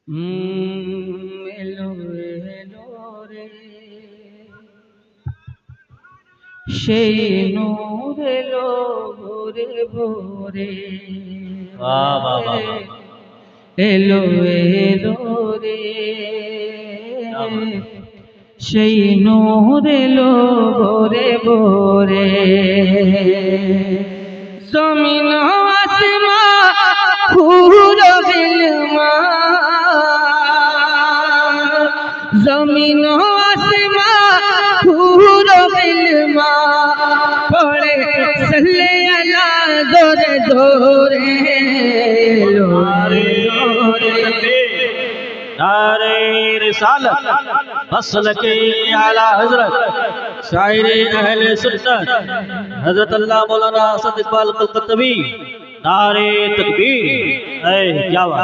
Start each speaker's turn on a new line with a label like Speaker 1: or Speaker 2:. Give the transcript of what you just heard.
Speaker 1: এলো এলো রে সেই নূর এলো ভোরে ভোরে এলো এলো রে সেই নূর এলো ভোরে ভোরে জমিন আসমান পুরো বিলমা জমিন আসমান পুরো বিলমা পড়ে সল্লে আলা দোরে দোরে
Speaker 2: नारे रिसालत मसलक आला हजरत शायर अहले सुन्नत हजरत अल्लाह मौलाना सद इकबाल कलकत्तवी नारे तकबीर। क्या बात।